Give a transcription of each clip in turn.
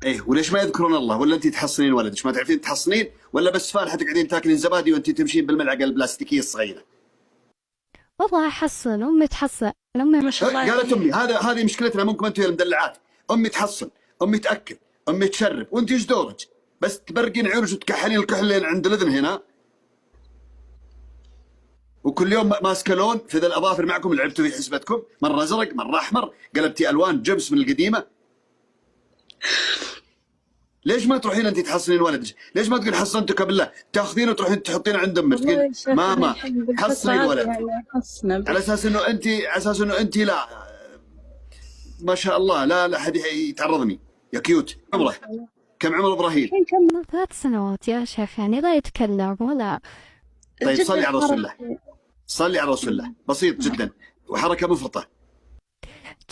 ايه وليش ما يذكرون الله؟ ولا انت تحصنين ولدك ما تعرفين تحصنين، ولا بس فالحه تقعدين تاكلين زبادي وانت تمشين بالملعقه البلاستيكيه الصغيره؟ والله أحصن، أمي تحصن، أمي ما شاء الله قالت يعني. امي هذه مشكلتنا منكم انتم يا المدلعات. امي تحصن، امي تاكل، امي تشرب، وانت ايش دورك؟ بس تبرقين عيونك وتكحلين الكحل اللي عند الاذن هنا، وكل يوم ماسكه لون في ذا الاظافر معكم. لعبتوا في حسبتكم مره ازرق مره احمر، قلبتي الوان جبس من القديمه. ليش ما تروحين انت تحصنين ولدك؟ ليش ما تقول حصنتك بالله؟ تاخذينه وتروحين تحطينه عند امك والله تقول يا شيخ ماما الحين بالفترة حصني هذه الولد، يعني حصنا على اساس انه انت لا ما شاء الله لا حد يتعرضني يا كيوت. عمره كم عمر ابراهيم؟ الحين كم 3 سنوات يا شيخ، يعني لا يتكلم ولا. طيب جدا صلي على رسول الله، حركي. صلي على رسول الله. بسيط جدا وحركه مفرطه.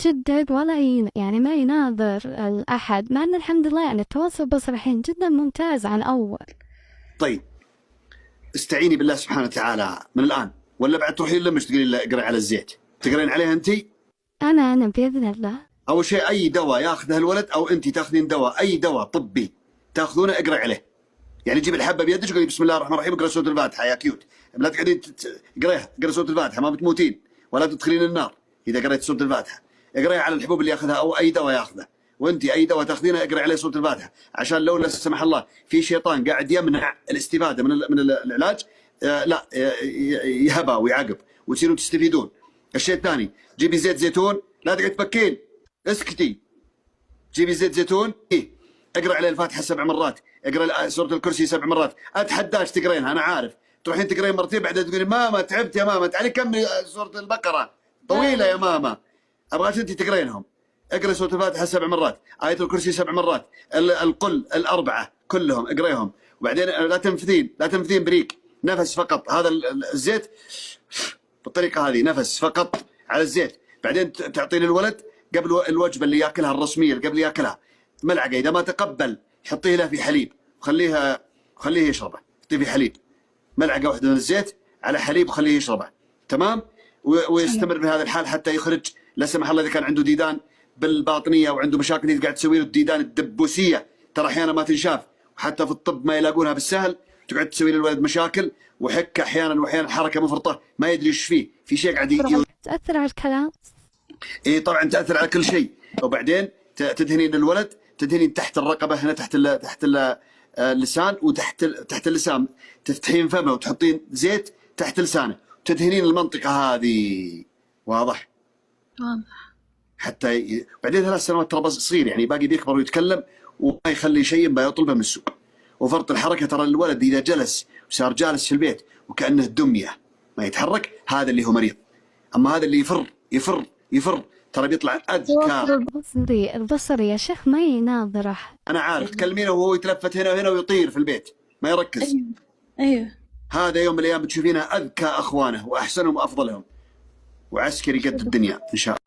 جدا ولا يعني ما يناظر الأحد، مع أن الحمد لله يعني التواصل بس الحين جدا ممتاز عن أول. طيب استعيني بالله سبحانه وتعالى من الان، ولا بعد تروحين لمش تقولين له اقرأي على الزيت؟ تقرين عليها انت؟ أنا بإذن الله. اول شيء اي دواء ياخذه الولد او انت تاخذين دواء، اي دواء طبي تاخذونه اقرأي عليه. يعني جيب الحبه بيدك وقولي بسم الله الرحمن الرحيم، اقرأ سوره الفاتحه يا كيوت. لا تقعدين اقرأيها، اقرأ سوره الفاتحه ما بتموتين ولا تدخلين النار اذا قرأت سوره الفاتحه. اقرأي على الحبوب اللي ياخذها او اي دواء ياخذه، وانت اي دواء تاخذينه اقرأي عليه سوره الفاتحه، عشان لو لا سمح الله في شيطان قاعد يمنع الاستفاده من العلاج لا يهبى ويعقب وتصيرون تستفيدون. الشيء الثاني جيبي زيت زيتون، لا تقعد تبكين، اسكتي. جيبي زيت زيتون اقرا عليه الفاتحه 7 مرات، اقرا سوره الكرسي 7 مرات. اتحداش تقرينها، انا عارف تروحين تقرين مرتين بعدين تقولين ماما تعبت يا ماما، تعالي كملي سوره البقره طويله يا ماما. ابغاك انت تقرينهم. اقرا سوره الفاتحه 7 مرات، ايه الكرسي 7 مرات، القل الاربعه كلهم اقريهم. وبعدين لا تنفذين بريق، نفس فقط. هذا الزيت بالطريقه هذه، نفس فقط على الزيت. بعدين تعطين الولد قبل الوجبه اللي ياكلها الرسميه اللي قبل ياكلها ملعقه، اذا ما تقبل حطيه له في حليب وخليه يشربه. حطيه في حليب، ملعقه واحده من الزيت على حليب وخليه يشربه، تمام؟ ويستمر بهذا الحال حتى يخرج. لا سمح الله اذا كان عنده ديدان بالباطنيه وعنده مشاكل اللي قاعد تسوي له الديدان الدبوسيه، ترى احيانا ما تنشاف، وحتى في الطب ما يلاقونها بالسهل، تقعد تسوي للولد مشاكل وحكه احيانا، واحيانا حركه مفرطه ما يدري ايش فيه، في شيء قاعد تأثر على الكلام. اي طبعا تاثر على كل شيء. وبعدين تدهنين الولد، تدهنين تحت الرقبه هنا، تحت اللسان، تحت اللسان تفتحين فمه وتحطين زيت تحت لسانه، تدهنين المنطقه هذه. واضح؟ حتى بعدين 3 سنوات ترى صغير، يعني باقي بيكبر ويتكلم وما يخلي شيء ما يطلبه من السوق. وفرط الحركه، ترى الولد اذا جلس وصار جالس في البيت وكانه دميه ما يتحرك، هذا اللي هو مريض. اما هذا اللي يفر ترى بيطلع اذكى. البصري يا شيخ ما يناظره. انا عارف تكلمينه وهو يتلفت هنا وهنا ويطير في البيت ما يركز. ايوه هذا يوم من الايام بتشوفينه اذكى اخوانه واحسنهم وافضلهم، وعسكري قد الدنيا ان شاء الله.